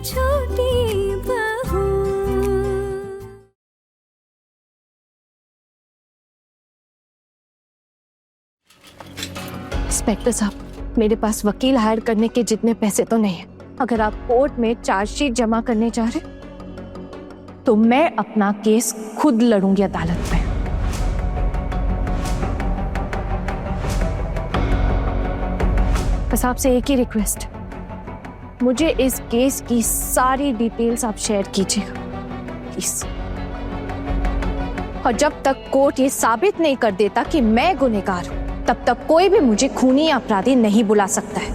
छोटी बहू। इंस्पेक्टर साहब, मेरे पास वकील हायर करने के जितने पैसे तो नहीं है। अगर आप कोर्ट में चार्जशीट जमा करने जा रहे तो मैं अपना केस खुद लड़ूंगी अदालत में। बस आपसे एक ही रिक्वेस्ट, मुझे इस केस की सारी डिटेल्स आप शेयर कीजिएगा प्लीज। और जब तक कोर्ट ये साबित नहीं कर देता कि मैं गुनहगार हूं, तब तक कोई भी मुझे खूनी अपराधी नहीं बुला सकता है।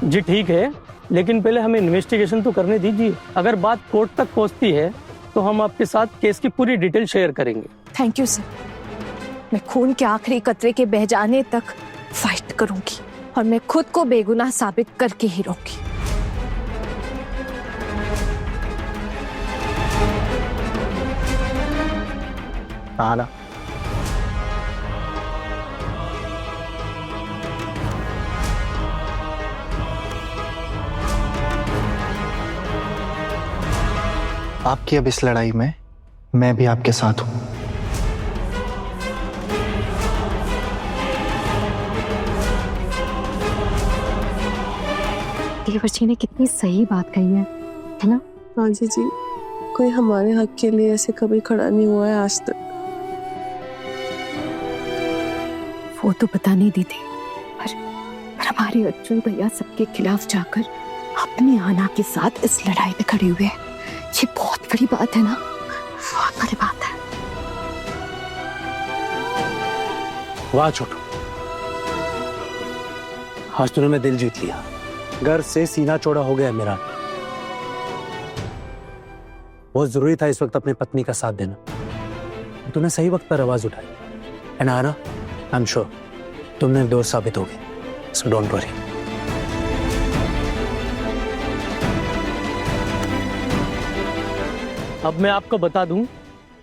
जी ठीक है, लेकिन पहले हमें इन्वेस्टिगेशन तो करने दीजिए। अगर बात कोर्ट तक पहुंचती है तो हम आपके साथ केस की पूरी डिटेल शेयर करेंगे। Thank you sir. मैं खून के आखिरी कतरे के बह जाने तक फाइट करूंगी और मैं खुद को बेगुनाह साबित करके ही रहूंगी। आना। आपकी अब इस लड़ाई में मैं भी आपके साथ हूं। देवर्षि ने कितनी सही बात कही है ना? मांझी जी, कोई हमारे हक के लिए ऐसे कभी खड़ा नहीं हुआ है आज तक। वो तो बता नहीं दी थी, पर हमारे अर्जुन भैया सबके खिलाफ जाकर अपनी आना के साथ इस लड़ाई में खड़े हुए हैं। ये बहुत बड़ी बात है ना, बहुत बड़ी बात है। वाह छोटू, आज तूने दिल जीत लिया। घर से सीना चौड़ा हो गया मेरा। बहुत जरूरी था इस वक्त अपनी पत्नी का साथ देना। तूने सही वक्त पर आवाज उठाई। एंड आना, आई एम श्योर तुम निर्दोष साबित होगे, सो डोंट वरी। अब मैं आपको बता दूं,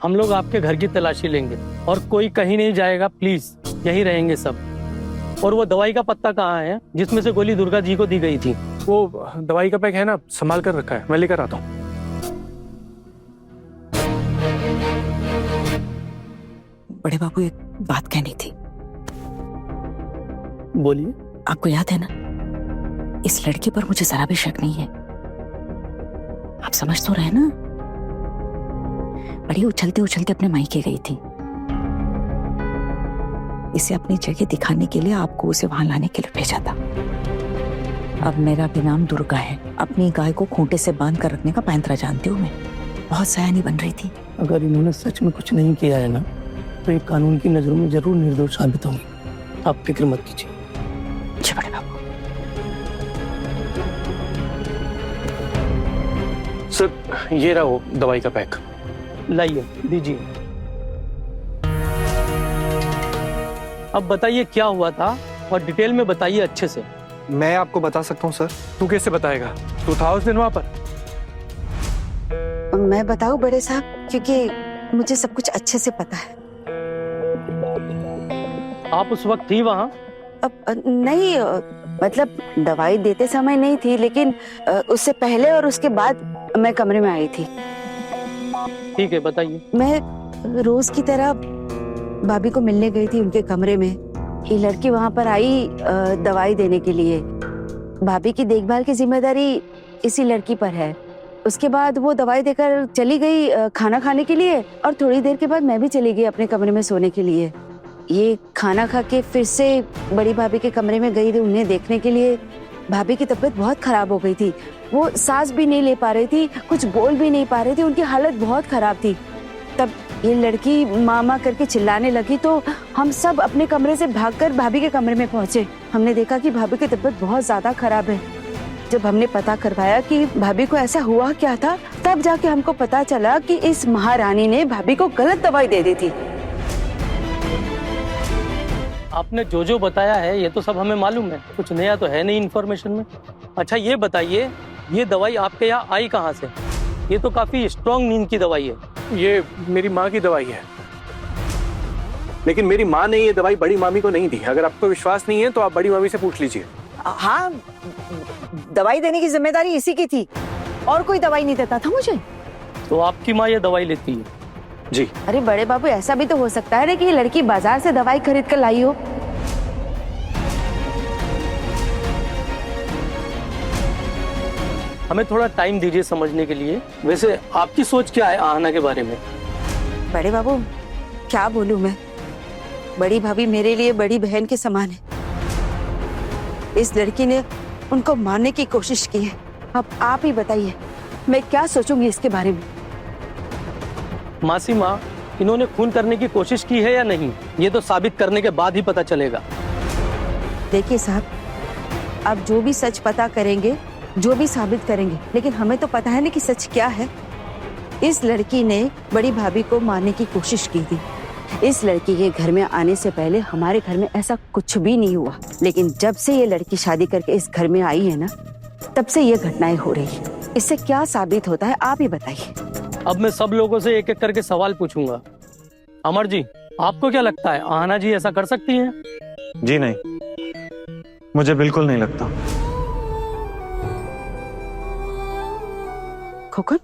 हम लोग आपके घर की तलाशी लेंगे और कोई कहीं नहीं जाएगा, प्लीज यहीं रहेंगे सब। और वो दवाई का पत्ता कहाँ है जिसमें से गोली दुर्गा जी को दी गई थी? वो दवाई का पैक है ना, संभाल कर रखा है, मैं लेकर आता हूँ। बड़े बाबू, एक बात कहनी थी। बोलिए। आपको याद है ना, इस लड़के पर मुझे जरा भी शक नहीं है। आप समझ तो रहे ना, बड़ी उछलते उछलते अपने मायके गई थी। इसे अपनी जगह दिखाने के लिए आपको उसे वहां लाने के लिए भेजा था। अब मेरा भी नाम दुर्गा है। अपनी गाय को खूंटे से बांध कर रखने का पैंतरा जानती हूँ मैं। बहुत सयानी बन रही थी। अगर इन्होंने सच में कुछ नहीं किया है ना, तो ये कानून की नजरों में जरूर निर्दोष साबित होंगे। आप फिक्र मत कीजिए। जी बड़े बाबू। सर, ये रहा वो दवाई का पैक। लाइए, दीजिए। अब बताइए क्या हुआ था और डिटेल में बताइए अच्छे से। मैं आपको बता सकता हूँ सर। तू कैसे बताएगा? तू था उस दिन वहां पर? मैं बताऊं बड़े साहब, क्योंकि मुझे सब कुछ अच्छे से पता है। आप उस वक्त थी वहां? अब नहीं, मतलब दवाई देते समय नहीं थी, लेकिन उससे पहले और उसके बाद मैं कमरे में आई थी। ठीक है, बताइए। मैं रोज की तरह भाभी को मिलने गई थी उनके कमरे में। ये लड़की वहां पर आई दवाई देने के लिए। भाभी की देखभाल की जिम्मेदारी इसी लड़की पर है। उसके बाद वो दवाई देकर चली गई खाना खाने के लिए, और थोड़ी देर के बाद मैं भी चली गई अपने कमरे में सोने के लिए। ये खाना खा के फिर से बड़ी भाभी के कमरे में गई थी उन्हें देखने के लिए। भाभी की तबीयत बहुत खराब हो गई थी। वो सांस भी नहीं ले पा रही थी, कुछ बोल भी नहीं पा रही थी, उनकी हालत बहुत खराब थी। तब ये लड़की मामा करके चिल्लाने लगी, तो हम सब अपने कमरे से भागकर भाभी के कमरे में पहुंचे। हमने देखा कि भाभी की तबीयत बहुत ज्यादा खराब है। जब हमने पता करवाया कि भाभी को ऐसा हुआ क्या था, तब जाके हमको पता चला कि इस महारानी ने भाभी को गलत दवाई दे दी थी। आपने जो जो बताया है ये तो सब हमें मालूम है, कुछ नया तो है नहीं इन्फॉर्मेशन में। अच्छा ये बताइए, ये दवाई आपके यहाँ आई कहाँ से? ये तो काफी स्ट्रॉन्ग नींद की दवाई है। ये मेरी माँ की दवाई है, लेकिन मेरी माँ ने ये दवाई बड़ी मामी को नहीं दी। अगर आपको विश्वास नहीं है तो आप बड़ी मामी से पूछ लीजिए। हाँ, दवाई देने की जिम्मेदारी इसी की थी, और कोई दवाई नहीं देता था मुझे। तो आपकी माँ ये दवाई लेती है? जी। अरे बड़े बाबू, ऐसा भी तो हो सकता है ना कि ये लड़की बाजार से दवाई खरीद कर लाई हो। हमें थोड़ा टाइम दीजिए समझने के लिए। वैसे आपकी सोच क्या है आहना के बारे में? बड़े बाबू, क्या बोलूं मैं, बड़ी भाभी मेरे लिए बड़ी बहन के समान है। इस लड़की ने उनको मारने की कोशिश की है। अब आप ही बताइए, मैं क्या सोचूंगी इसके बारे में। मासी माँ, इन्होंने खून करने की कोशिश की है या नहीं, ये तो साबित करने के बाद ही पता चलेगा। देखिए साहब, आप जो भी सच पता करेंगे, जो भी साबित करेंगे, लेकिन हमें तो पता है ना कि सच क्या है। इस लड़की ने बड़ी भाभी को मारने की कोशिश की थी। इस लड़की के घर में आने से पहले हमारे घर में ऐसा कुछ भी नहीं हुआ, लेकिन जब से ये लड़की शादी करके इस घर में आई है ना, तब से ये घटनाएं हो रही है। इससे क्या साबित होता है, आप ही बताइए। अब मैं सब लोगों से एक एक करके सवाल पूछूंगा। अमर जी, आपको क्या लगता है आहना जी ऐसा कर सकती हैं? जी नहीं, मुझे बिल्कुल नहीं लगता। खोखन,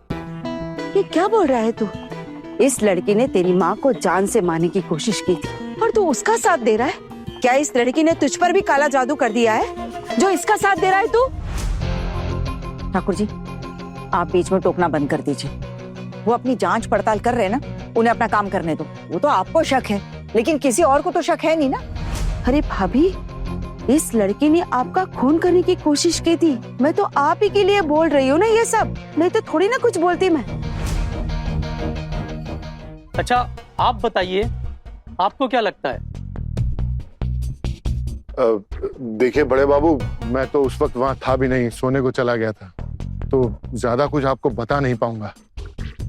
ये क्या बोल रहा है तू? इस लड़की ने तेरी माँ को जान से मारने की कोशिश की थी और तू उसका साथ दे रहा है। क्या इस लड़की ने तुझ पर भी काला जादू कर दिया है जो इसका साथ दे रहा है तू? ठाकुर जी, आप बीच में टोकना बंद कर दीजिए। वो अपनी जांच पड़ताल कर रहे हैं ना, उन्हें अपना काम करने दो। वो तो आपको शक है, लेकिन किसी और को तो शक है नहीं ना। अरे भाभी, इस लड़की ने आपका खून करने की कोशिश की थी। मैं तो आप ही के लिए बोल रही हूँ ना ये सब, नहीं तो थोड़ी ना कुछ बोलती मैं। अच्छा, आप बताइए, आपको क्या लगता है? देखिए बड़े बाबू, मैं तो उस वक्त वहां था भी नहीं, सोने को चला गया था, तो ज्यादा कुछ आपको बता नहीं पाऊंगा।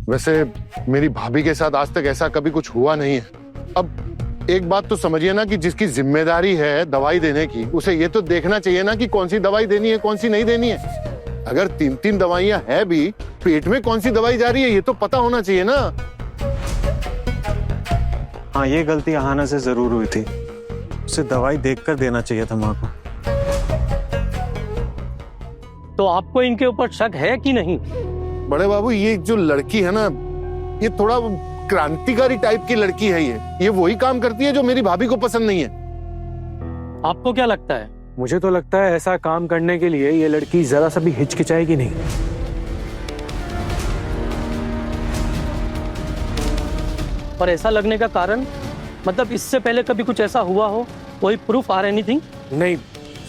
वैसे मेरी भाभी के साथ आज तक ऐसा कभी कुछ हुआ नहीं है। अब एक बात तो समझिए ना कि जिसकी जिम्मेदारी है दवाई देने की, उसे ये तो देखना चाहिए ना कि कौन सी दवाई देनी है, कौन सी नहीं देनी है। अगर 3-3 दवाइयां है भी, पेट में कौन सी दवाई जा रही है ये तो पता होना चाहिए ना। हाँ, ये गलती आहना से जरूर हुई थी। उसे दवाई देखकर देना चाहिए था माँ को। तो आपको इनके ऊपर शक है कि नहीं? बड़े बाबू, ये जो लड़की है ना, ये थोड़ा क्रांतिकारी टाइप की लड़की है। ये वही काम करती है जो मेरी भाभी को पसंद नहीं है। आपको क्या लगता है? मुझे तो लगता है ऐसा काम करने के लिए ये लड़की जरा सा भी हिचकिचाएगी नहीं। और ऐसा लगने का कारण, मतलब इससे पहले कभी कुछ ऐसा हुआ हो? कोई प्रूफ आर एनीथिंग? नहीं,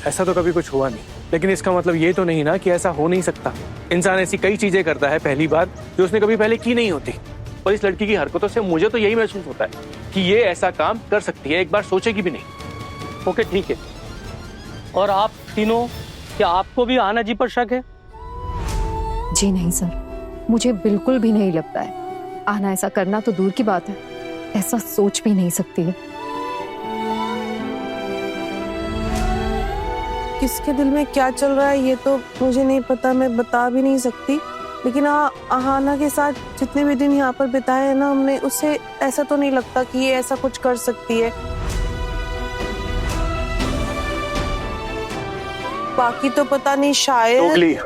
ऐसा तो कभी कुछ हुआ नहीं, लेकिन इसका मतलब ये तो नहीं ना कि ऐसा हो नहीं सकता। इंसान ऐसी कई चीजें करता है पहली बार जो उसने कभी पहले की नहीं होती। और इस लड़की की हरकतों से मुझे तो यही महसूस होता है कि ये ऐसा काम कर सकती है, एक बार सोचेगी भी नहीं। ओके, ठीक है। और आप तीनों, क्या आपको भी आहना जी पर शक है? जी नहीं सर, मुझे बिल्कुल भी नहीं लगता है। आहना ऐसा करना तो दूर की बात है, ऐसा सोच भी नहीं सकती है। किसके दिल में क्या चल रहा है ये तो मुझे नहीं पता, मैं बता भी नहीं सकती। लेकिन आहाना के साथ जितने भी दिन यहाँ पर बिताए हैं ना हमने, उससे ऐसा तो नहीं लगता कि ये ऐसा कुछ कर सकती है। बाकी तो पता नहीं, शायद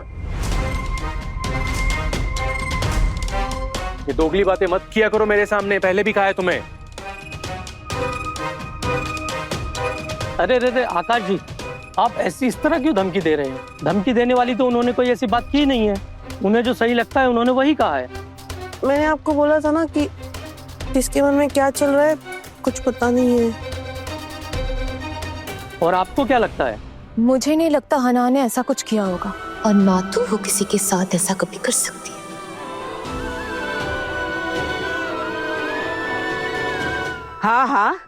ये दोगली बातें मत किया करो मेरे सामने, पहले भी कहा है तुम्हें। अरे रे आकाश जी, आप ऐसी इस तरह क्यों धमकी दे रहे हैं? धमकी देने वाली तो उन्होंने कोई ऐसी बात की नहीं है। उन्हें जो सही लगता है उन्होंने वही कहा है। मैंने आपको बोला था ना कि किसके मन में क्या चल रहा है कुछ पता नहीं है। और आपको क्या लगता है? मुझे नहीं लगता हना ने ऐसा कुछ किया होगा, और ना तो वो किसी के साथ ऐसा कभी कर सकती है। हाँ हाँ,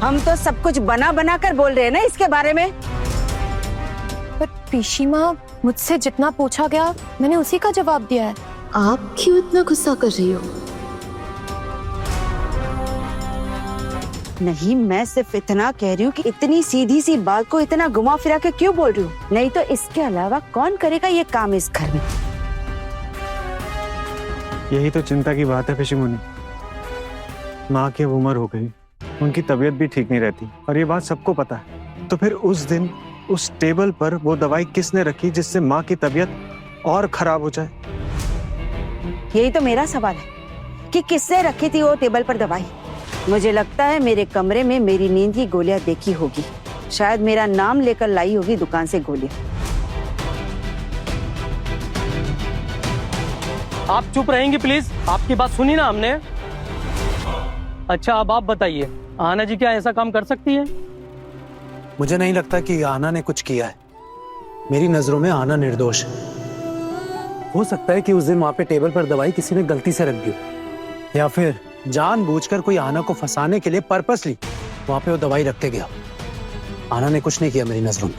हम तो सब कुछ बना बना कर बोल रहे हैं ना इसके बारे में। पर पीशी माँ, मुझसे जितना पूछा गया मैंने उसी का जवाब दिया है। आप क्यों इतना गुस्सा कर रही हो? नहीं, मैं सिर्फ इतना कह रही हूँ कि इतनी सीधी सी बात को इतना घुमा फिरा के क्यों बोल रही हूँ? नहीं तो इसके अलावा कौन करेगा ये काम इस घर में? यही तो चिंता की बात है पिशी मुनि। माँ की अब उम्र हो गई, उनकी तबीयत भी ठीक नहीं रहती और ये बात सबको पता है। तो फिर उस दिन उस टेबल पर वो दवाई किसने रखी जिससे माँ की तबीयत और खराब हो जाए? यही तो मेरा सवाल है कि किसने रखी थी वो टेबल पर दवाई। मुझे लगता है मेरे कमरे में मेरी नींद की गोलियां देखी होगी, शायद मेरा नाम लेकर लाई होगी दुकान से गोलियां। आप चुप रहेंगी प्लीज? आपकी बात सुनी ना हमने। अच्छा अब आप बताइए, आना जी क्या ऐसा काम कर सकती है? मुझे नहीं लगता कि आना ने कुछ किया है। मेरी नजरों में आना निर्दोष है। हो सकता है कि उस दिन वहां पे टेबल पर दवाई किसी ने गलती से रख दी हो, या फिर जानबूझकर कोई आना को फंसाने के लिए पर्पसली वहां पे वो दवाई रखते गया। आना ने कुछ नहीं किया मेरी नजरों में।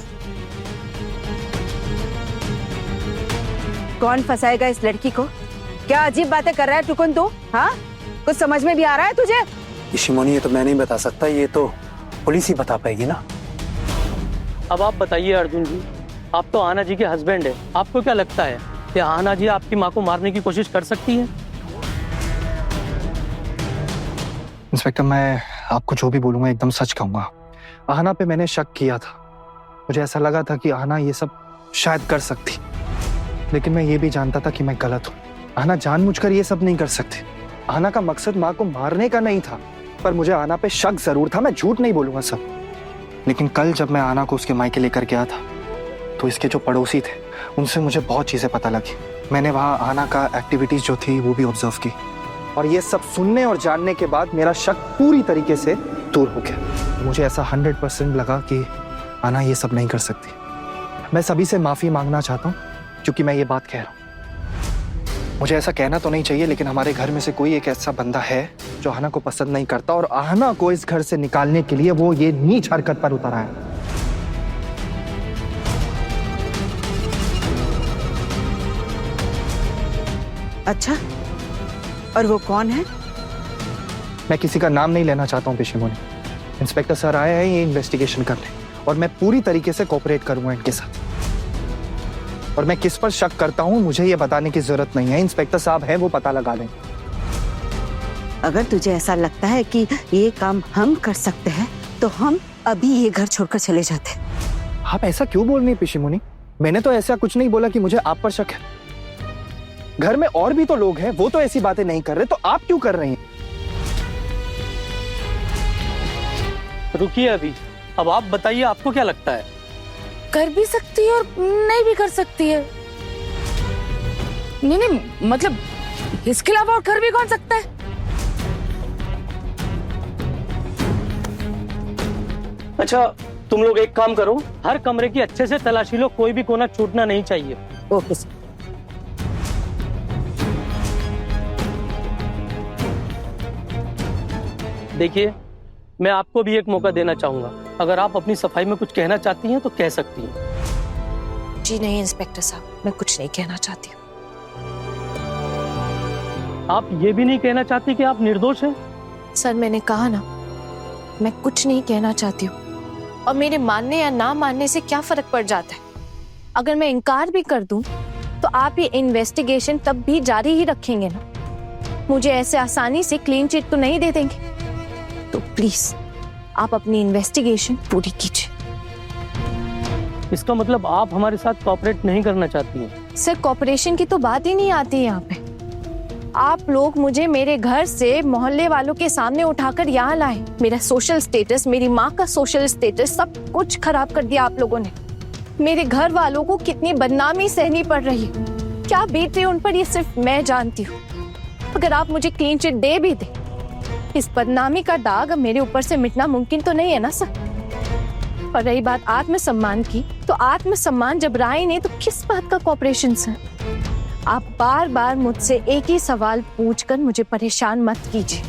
कौन फंसाएगा इस लड़की को? क्या अजीब बातें कर रहा है टुकुन तू? हाँ, कुछ समझ में भी आ रहा है तुझे? इशिमोनी, ये तो मैं नहीं बता सकता, ये तो पुलिस ही बता पाएगी ना। अब आप बताइए अर्जुन जी, आप तो आना जी के हस्बैंड है, आपको क्या लगता है कि आना जी आपकी माँ को मारने की कोशिश कर सकती है? इंस्पेक्टर, मैं आपको जो भी बोलूंगा एकदम सच कहूंगा। आहना पे मैंने शक किया था। मुझे ऐसा लगा था कि आहना ये सब शायद कर सकती, लेकिन मैं ये भी जानता था कि मैं गलत हूँ। आहना जानबूझकर ये सब नहीं कर सकती। आहना का मकसद माँ को मारने का नहीं था, पर मुझे आहना पे शक जरूर था। मैं झूठ नहीं बोलूंगा सब। लेकिन कल जब मैं आहना को उसके मायके लेकर गया था, तो इसके जो पड़ोसी थे उनसे मुझे बहुत चीजें पता लगी। मैंने वहाँ आहना का एक्टिविटीज जो थी वो भी ऑब्जर्व की, और ये सब सुनने और जानने के बाद मेरा शक पूरी तरीके से दूर हो गया। मुझे ऐसा 100% लगा कि आहना ये सब नहीं कर सकती। मैं सभी से माफी मांगना चाहता हूँ क्योंकि मैं ये बात कह रहा हूँ। मुझे ऐसा कहना तो नहीं चाहिए, लेकिन हमारे घर में से कोई एक ऐसा बंदा है जो आहना को पसंद नहीं करता, और आहना को इस घर से निकालने के लिए वो ये नीच हरकत पर उतर आया। अच्छा, और वो कौन है? मैं किसी का नाम नहीं लेना चाहता हूँ पेशीमोनी। इंस्पेक्टर सर आए हैं ये इन्वेस्टिगेशन करने, और मैं पूरी तरीके से कोऑपरेट करूंगा इनके साथ। और मैं किस पर शक करता हूँ मुझे ये बताने की जरूरत नहीं है। इंस्पेक्टर साहब हैं, वो पता लगा लें। अगर तुझे ऐसा लगता है कि ये काम हम कर सकते हैं, तो हम अभी ये घर छोड़कर चले जाते हैं। आप ऐसा क्यों बोल रही हैं पेशीमोनी? मैंने तो ऐसा कुछ नहीं बोला कि मुझे आप पर शक है। घर में और भी तो लोग हैं, वो तो ऐसी बातें नहीं कर रहे, तो आप क्यों कर रही हैं? रुकिए अभी, अब आप बताइए आपको क्या लगता है? कर भी सकती है और नहीं भी कर सकती है। नहीं नहीं, मतलब इसके अलावा और कर भी कौन सकता है? अच्छा तुम लोग एक काम करो, हर कमरे की अच्छे से तलाशी लो, कोई भी कोना छूटना नहीं चाहिए। Okay sir. देखिए, मैं आपको भी एक मौका देना चाहूंगा। अगर आप अपनी सफाई में कुछ कहना चाहती हैं तो कह सकती हैं। जी नहीं इंस्पेक्टर साहब, मैं कुछ नहीं कहना चाहती हूँ। आप ये भी नहीं कहना चाहती कि आप निर्दोष हैं? सर मैंने कहा ना, मैं कुछ नहीं कहना चाहती हूँ, और मेरे मानने या ना मानने से क्या फर्क पड़ जाता है? अगर मैं इनकार भी कर दूं तो आप ये इन्वेस्टिगेशन तब भी जारी ही रखेंगे ना। मुझे ऐसे आसानी से क्लीन चिट तो नहीं दे देंगे। तो प्लीज आप अपनी इन्वेस्टिगेशन पूरी कीजिए। इसका मतलब आप हमारे साथ कोऑपरेट नहीं करना चाहती हैं? सर कॉपरेशन की तो बात ही नहीं आती यहाँ पे। आप लोग मुझे मेरे घर से मोहल्ले वालों के सामने उठाकर यहाँ लाए। मेरा सोशल स्टेटस, मेरी माँ का सोशल स्टेटस, सब कुछ खराब कर दिया आप लोगों ने। मेरे घर वालों को कितनी बदनामी सहनी पड़ रही है, क्या बीत रही उन पर, ये सिर्फ मैं जानती हूँ। अगर आप मुझे क्लीन चिट दे भी दे, इस बदनामी का दाग मेरे ऊपर से मिटना मुमकिन तो नहीं है ना सर। और रही बात आत्मसम्मान की, तो आत्मसम्मान जब रहा ही नहीं तो किस बात का कॉपरेशन सर? आप बार बार मुझसे एक ही सवाल पूछकर मुझे परेशान मत कीजिए।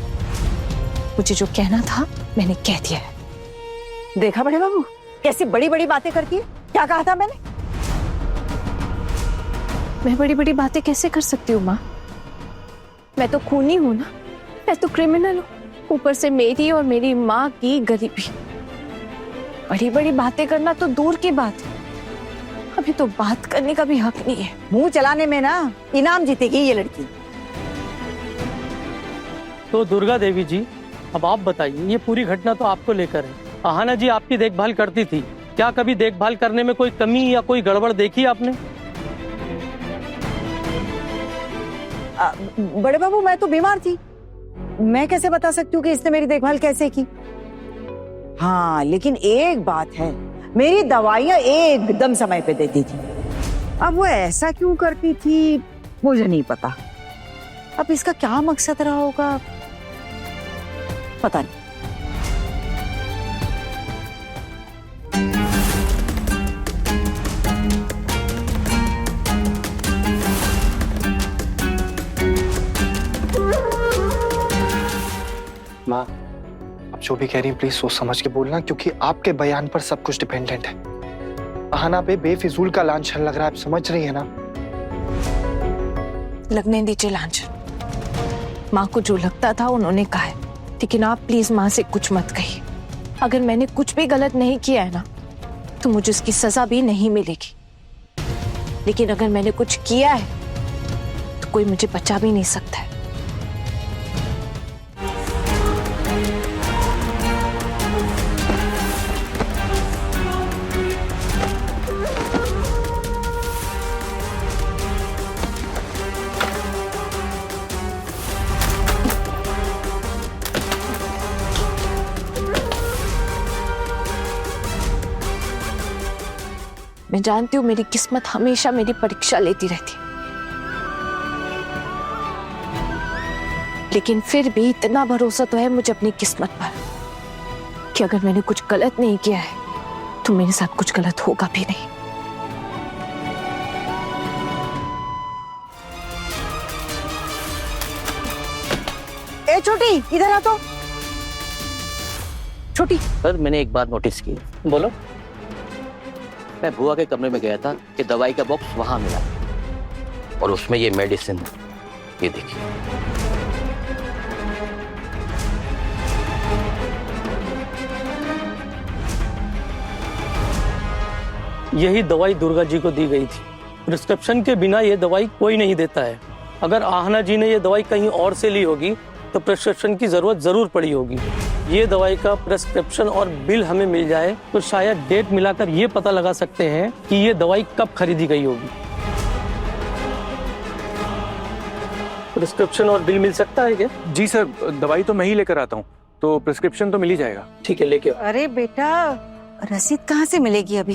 मुझे जो कहना था मैंने कह दिया है। देखा बड़े बाबू, कैसी बड़ी बड़ी बातें करती है। क्या कहा था मैंने? मैं बड़ी बड़ी बातें कैसे कर सकती हूँ माँ? मैं तो खूनी हूँ ना, मैं तो क्रिमिनल हूँ, ऊपर से मेरी और मेरी माँ की गरीबी। बड़ी बड़ी बातें करना तो दूर की बात है, अभी तो बात करने का भी हक नहीं है। मुंह चलाने में ना इनाम जीतेगी ये लड़की। तो दुर्गा देवी जी, अब आप बताइए, ये पूरी घटना तो आपको लेकर है। आहाना जी आपकी देखभाल करती थी, क्या कभी देखभाल करने में कोई कमी या कोई गड़बड़ देखी आपने? बड़े बाबू, मैं तो बीमार थी, मैं कैसे बता सकती हूँ कि इसने मेरी देखभाल कैसे की। हाँ, लेकिन एक बात है, मेरी दवाइयाँ एकदम समय पे देती थी। अब वो ऐसा क्यों करती थी मुझे नहीं पता। अब इसका क्या मकसद रहा होगा पता नहीं। माँ, आप जो भी कह रही हैं प्लीज सोच समझ के बोलना, क्योंकि आपके बयान पर सब कुछ डिपेंडेंट है। अहाना पे बेफिजूल का लांछन लग रहा है, आप समझ रही है ना? लगने दीजिए लांछन। माँ को जो लगता था उन्होंने कहा है, लेकिन आप प्लीज माँ से कुछ मत कहिए। अगर मैंने कुछ भी गलत नहीं किया है ना, तो मुझे उसकी सजा भी नहीं मिलेगी। लेकिन अगर मैंने कुछ किया है तो कोई मुझे बचा भी नहीं सकता है। मैं जानती हूँ मेरी किस्मत हमेशा मेरी परीक्षा लेती रहती, लेकिन फिर भी इतना भरोसा तो है मुझे अपनी किस्मत पर कि अगर मैंने कुछ गलत नहीं किया है तो मेरे साथ कुछ गलत होगा भी नहीं। ए छोटी, इधर आ तो। छोटी, सर मैंने एक बात नोटिस की। बोलो। मैं बुआ के कमरे में गया था कि दवाई का बॉक्स वहां मिला और उसमें ये मेडिसिन, ये देखिए। यही दवाई दुर्गा जी को दी गई थी। प्रिस्क्रिप्शन के बिना ये दवाई कोई नहीं देता है। अगर आहना जी ने ये दवाई कहीं और से ली होगी तो प्रिस्क्रिप्शन की जरूरत जरूर पड़ी होगी। ये दवाई का प्रिस्क्रिप्शन और बिल हमें मिल जाए तो शायद डेट मिलाकर ये पता लगा सकते हैं कि ये दवाई कब खरीदी गई होगी। प्रिस्क्रिप्शन और बिल मिल सकता है क्या? जी सर, दवाई तो मैं ही लेकर आता हूँ, तो प्रिस्क्रिप्शन तो मिल ही जाएगा। ठीक है, लेके आओ। अरे बेटा, रसीद कहाँ से मिलेगी अभी?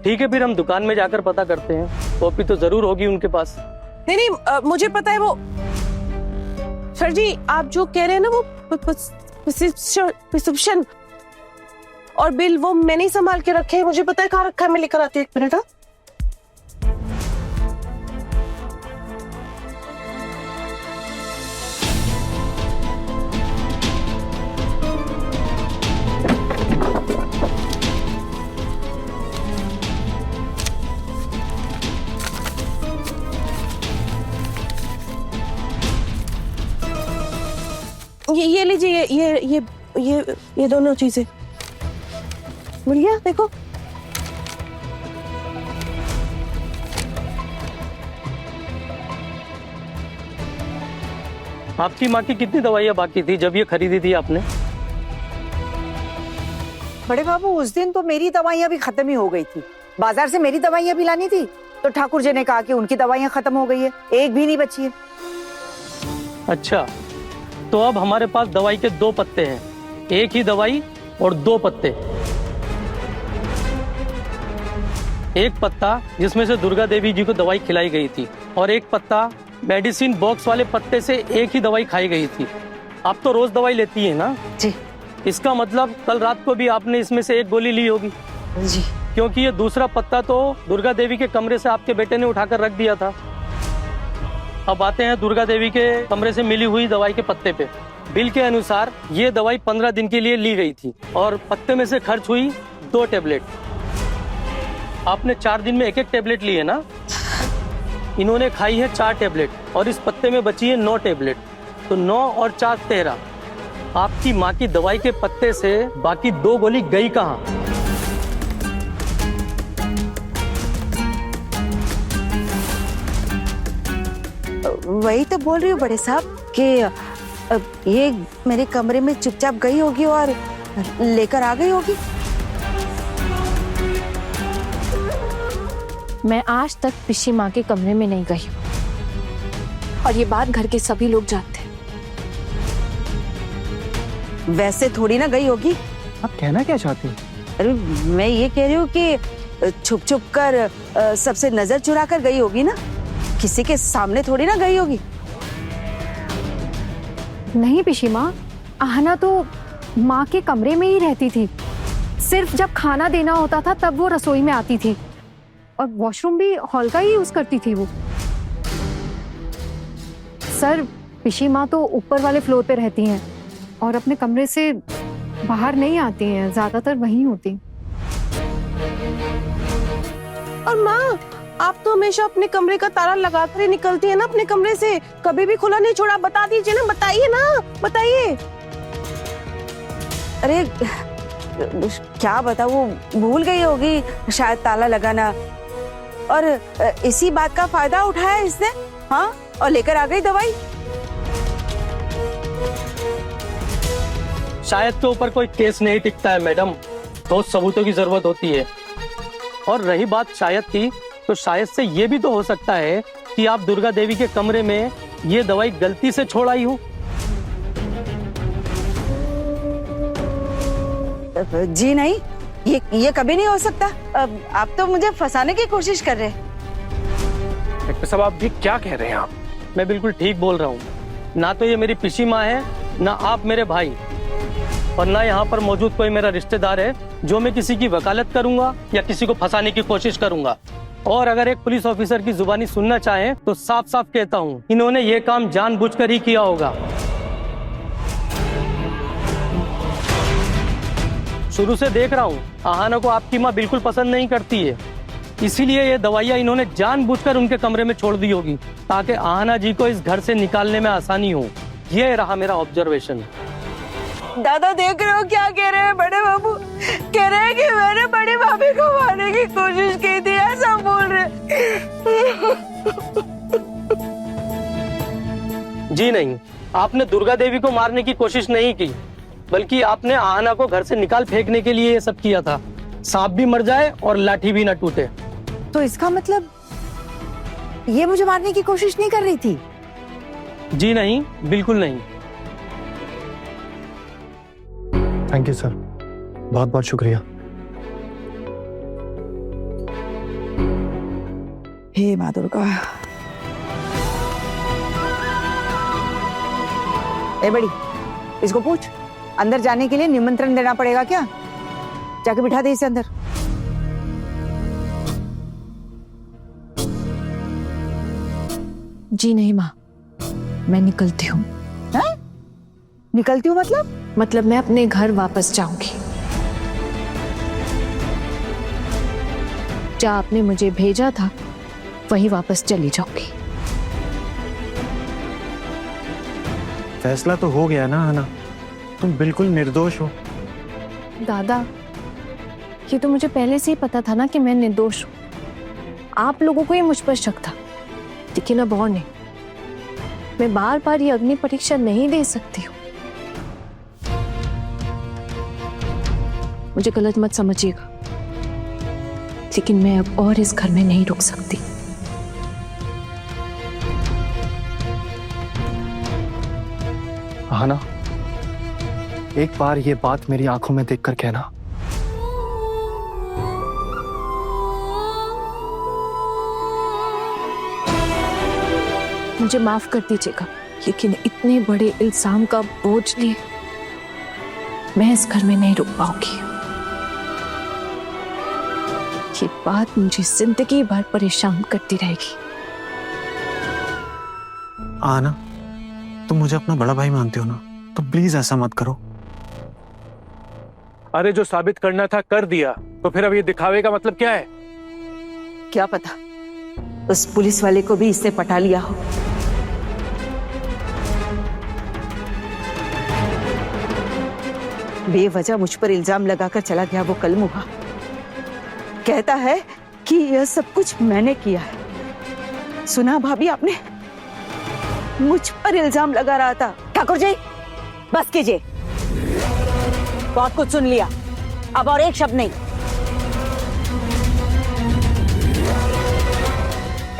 ठीक है, फिर हम दुकान में जाकर पता करते हैं। कॉपी तो जरूर होगी उनके पास। नहीं, मुझे पता है वो। सर जी, आप जो कह रहे हैं ना वो प्रिस्क्रिप्शन और बिल, वो मैंने ही संभाल के रखे हैं। मुझे पता है कहाँ रखा है, मैं लेकर आती हूँ। एक मिनट। ये लीजिए, ये दोनों चीजें मिल गया। देखो, आपकी माँ की कितनी दवाइयाँ बाकी थी जब ये खरीदी थी आपने? बड़े बाबू, उस दिन तो मेरी दवाइयाँ भी खत्म ही हो गई थी। बाजार से मेरी दवाइयाँ भी लानी थी तो ठाकुर जी ने कहा कि उनकी दवाइयाँ खत्म हो गई है, एक भी नहीं बची है। अच्छा, तो अब हमारे पास दवाई के 2 पत्ते हैं, एक ही दवाई और 2 पत्ते। एक पत्ता जिसमें से दुर्गा देवी जी को दवाई खिलाई गई थी और एक पत्ता मेडिसिन बॉक्स वाले पत्ते से एक ही दवाई खाई गई थी। आप तो रोज दवाई लेती है ना जी। इसका मतलब कल रात को भी आपने इसमें से एक गोली ली होगी जी, क्योंकि ये दूसरा पत्ता तो दुर्गा देवी के कमरे से आपके बेटे ने उठाकर रख दिया था। अब आते हैं दुर्गा देवी के कमरे से मिली हुई दवाई के पत्ते पे। बिल के अनुसार ये दवाई 15 दिन के लिए ली गई थी और पत्ते में से खर्च हुई 2 टेबलेट। आपने 4 दिन में 1-1 टेबलेट ली है ना? इन्होंने खाई है 4 टेबलेट और इस पत्ते में बची है 9 टेबलेट, तो 9 और 4 13। आपकी माँ की दवाई के पत्ते से बाकी 2 गोली गई कहाँ? वही तो बोल रही हूँ बड़े साहब कि ये मेरे कमरे में चुपचाप गई होगी और लेकर आ गई होगी। मैं आज तक पिशी माँ के कमरे में नहीं गई और ये बात घर के सभी लोग जानते हैं। वैसे थोड़ी ना गई होगी। आप कहना क्या चाहती हैं? अरे मैं ये कह रही हूँ कि छुप छुप कर सबसे नजर चुरा कर गई होगी ना, किसी के सामने थोड़ी ना गई होगी। नहीं पिशी माँ, आहना तो माँ के कमरे में ही रहती थी। सिर्फ जब खाना देना होता था तब वो रसोई में आती थी और वॉशरूम भी हॉल का ही यूज करती थी वो। सर, पिशी माँ तो ऊपर वाले फ्लोर पे रहती हैं और अपने कमरे से बाहर नहीं आती हैं, ज्यादातर वहीं होती। और माँ, आप तो हमेशा अपने कमरे का ताला लगाकर ही निकलती है ना अपने कमरे से, कभी भी खुला नहीं छोड़ा। बता दीजिए ना, बताइए ना, बताइए। अरे क्या बताऊं, वो भूल गई होगी शायद ताला लगाना, और इसी बात का फायदा उठाया इसने। हाँ, और लेकर आ गई दवाई। शायद के ऊपर कोई केस नहीं टिकता है मैडम, ठोस सबूतों की जरूरत होती है। और रही बात शायद की, तो शायद से ये भी तो हो सकता है कि आप दुर्गा देवी के कमरे में ये दवाई गलती से छोड़ आई हो। जी नहीं, ये कभी नहीं हो सकता। आप तो मुझे फंसाने की कोशिश कर रहे हैं। डॉक्टर साहब, आप ये क्या कह रहे हैं? आप मैं बिल्कुल ठीक बोल रहा हूँ। ना तो ये मेरी पिशी माँ है, ना आप मेरे भाई, और ना यहाँ पर मौजूद कोई मेरा रिश्तेदार है जो मैं किसी की वकालत करूंगा या किसी को फंसाने की कोशिश करूंगा। और अगर एक पुलिस ऑफिसर की जुबानी सुनना चाहें तो साफ साफ कहता हूँ, इन्होंने ये काम जानबूझकर ही किया होगा। शुरू से देख रहा हूँ आहना को आपकी माँ बिल्कुल पसंद नहीं करती है, इसीलिए ये दवाइयाँ इन्होंने जानबूझकर उनके कमरे में छोड़ दी होगी ताकि आहना जी को इस घर से निकालने में आसानी हो। ये रहा मेरा ऑब्जर्वेशन। दादा देख रहे हो क्या कह रहे हैं बड़े बाबू? कह रहे हैं कि मैंने बड़ी भाभी को मारने की कोशिश की थी, ऐसा बोल रहे। जी नहीं, आपने दुर्गा देवी को मारने की कोशिश नहीं की, बल्कि आपने आहना को घर से निकाल फेंकने के लिए ये सब किया था। सांप भी मर जाए और लाठी भी न टूटे। तो इसका मतलब ये मुझे मारने की कोशिश नहीं कर रही थी? जी नहीं, बिल्कुल नहीं। थैंक यू सर, बहुत बहुत शुक्रिया। हे माँ दुर्गा। ए बड़ी, इसको पूछ, अंदर जाने के लिए निमंत्रण देना पड़ेगा क्या? जाके बिठा दे इसे अंदर। जी नहीं माँ, मैं निकलती हूँ। निकलती हूँ मतलब मैं अपने घर वापस जाऊंगी। जहाँ आपने मुझे भेजा था वहीं वापस चली जाऊंगी। फैसला तो हो गया ना आना, तुम बिल्कुल निर्दोष हो। दादा, ये तो मुझे पहले से ही पता था ना कि मैं निर्दोष हूँ। आप लोगों को ही मुझ पर शक था, लेकिन अब और नहीं। मैं बार बार ये अग्नि परीक्षा नहीं दे सकती हूँ। मुझे गलत मत समझिएगा, लेकिन मैं अब और इस घर में नहीं रुक सकती। आहना, एक बार ये बात मेरी आंखों में देखकर कहना। मुझे माफ कर दीजिएगा, लेकिन इतने बड़े इल्जाम का बोझ लिए मैं इस घर में नहीं रुक पाऊंगी। ये बात मुझे जिंदगी भर परेशान करती रहेगी। आना, तुम मुझे अपना बड़ा भाई मानते हो ना, तो प्लीज ऐसा मत करो। अरे जो साबित करना था कर दिया, तो फिर अब ये दिखावे का मतलब क्या है? क्या पता उस पुलिस वाले को भी इससे पटा लिया हो। बेवजह मुझ पर इल्जाम लगाकर चला गया वो कलमुहा। कहता है कि यह सब कुछ मैंने किया है। सुना भाभी आपने? मुझ पर इल्जाम लगा रहा था। ठाकुर जी, बस कीजिए। बहुत कुछ सुन लिया, अब और एक शब्द नहीं।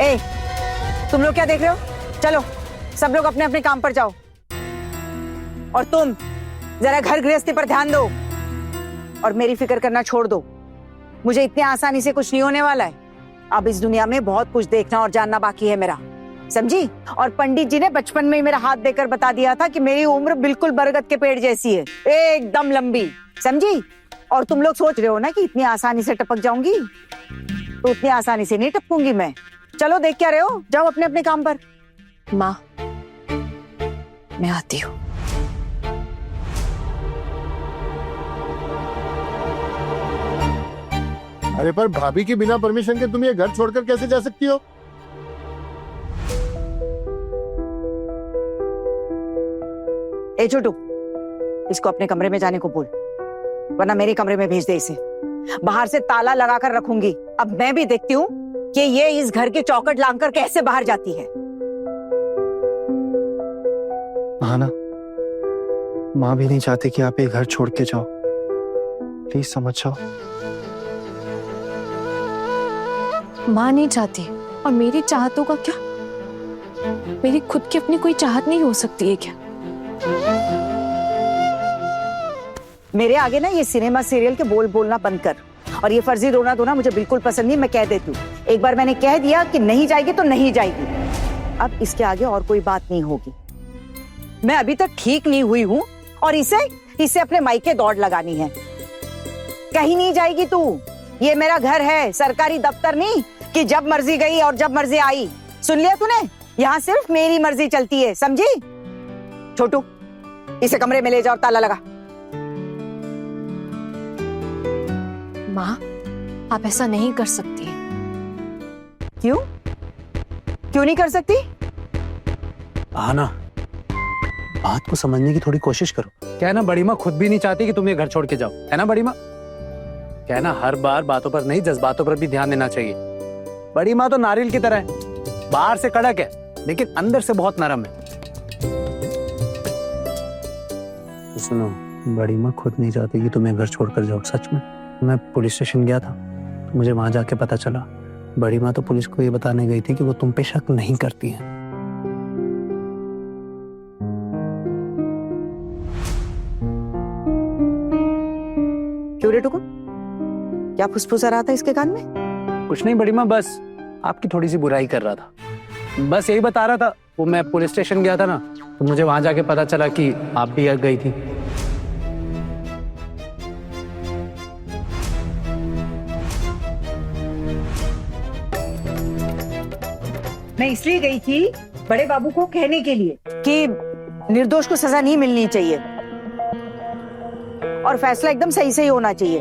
ए, तुम लोग क्या देख रहे हो? चलो सब लोग अपने अपने काम पर जाओ। और तुम जरा घर गृहस्थी पर ध्यान दो और मेरी फिक्र करना छोड़ दो। मुझे इतने आसानी से कुछ नहीं होने वाला है। अब इस दुनिया में बहुत कुछ देखना और जानना बाकी है मेरा, समझी? और पंडित जी ने बचपन में ही मेरा हाथ देकर बता दिया था कि मेरी उम्र बिल्कुल बरगद के पेड़ जैसी है, एकदम लंबी, समझी? और तुम लोग सोच रहे हो ना कि इतनी आसानी से टपक जाऊंगी, तो उतनी आसानी से नहीं टपकूंगी मैं। चलो देख क्या रहे हो, जाओ अपने अपने काम पर। माँ, मैं आती हूँ। अरे पर भाभी की बिना परमिशन के तुम ये घर छोड़कर कैसे जा सकती हो? ए छोटू, इसको अपने कमरे में जाने को बोल, वरना मेरे कमरे में भेज दे इसे। बाहर से ताला लगाकर रखूंगी। अब मैं भी देखती हूँ कि ये इस घर की चौखट लांघकर कैसे बाहर जाती है। हाँ ना, माँ भी नहीं चाहती कि आप ये घर छोड़ के जाओ। प्लीज समझ जाओ। माँ नहीं चाहती, और मेरी चाहतों का क्या? मेरी खुद की अपनी कोई चाहत नहीं हो सकती है क्या? मेरे आगे ना ये सिनेमा सीरियल के बोल बोलना बंद कर, और ये फर्जी रोना धोना मुझे बिल्कुल पसंद नहीं। मैं कह देती हूँ, एक बार मैंने कह दिया कि नहीं जाएगी तो नहीं जाएगी। अब इसके आगे और कोई बात नहीं होगी। मैं अभी तक ठीक नहीं हुई हूँ और इसे अपने मायके दौड़ लगानी है। कहीं नहीं जाएगी तू। ये मेरा घर है, सरकारी दफ्तर नहीं कि जब मर्जी गई और जब मर्जी आई। सुन लिया तूने? यहाँ सिर्फ मेरी मर्जी चलती है, समझी? छोटू, इसे कमरे में ले जाओ और ताला लगा। माँ, आप ऐसा नहीं कर सकती हैं। क्यों? क्यों नहीं कर सकती? आना, बात को समझने की थोड़ी कोशिश करो। क्या है ना, बड़ी माँ खुद भी नहीं चाहती कि तुम ये घर छोड़ के जाओ, है ना बड़ी माँ? क्या है ना, हर बार बातों पर नहीं जज्बातों पर भी ध्यान देना चाहिए। बड़ी माँ तो नारियल की तरह है, बाहर से कड़क है लेकिन अंदर से बहुत नरम है। तो सुनो, बड़ी माँ खुद नहीं चाहती कि तुम्हें घर छोड़कर जाओ। सच में मैं पुलिस स्टेशन गया था, तो मुझे वहां जाके पता चला बड़ी माँ तो पुलिस को ये बताने गई थी कि वो तुम पे शक नहीं करती है। क्यों रे टुकुर, क्या फुसफुसा रहा था इसके कान में? कुछ नहीं बड़ी माँ, बस आपकी थोड़ी सी बुराई कर रहा था, बस यही बता रहा था। वो मैं पुलिस स्टेशन गया था ना, तो मुझे वहां जाके पता चला कि आप भी गई थी। मैं इसलिए गई थी बड़े बाबू को कहने के लिए कि निर्दोष को सजा नहीं मिलनी चाहिए और फैसला एकदम सही सही होना चाहिए।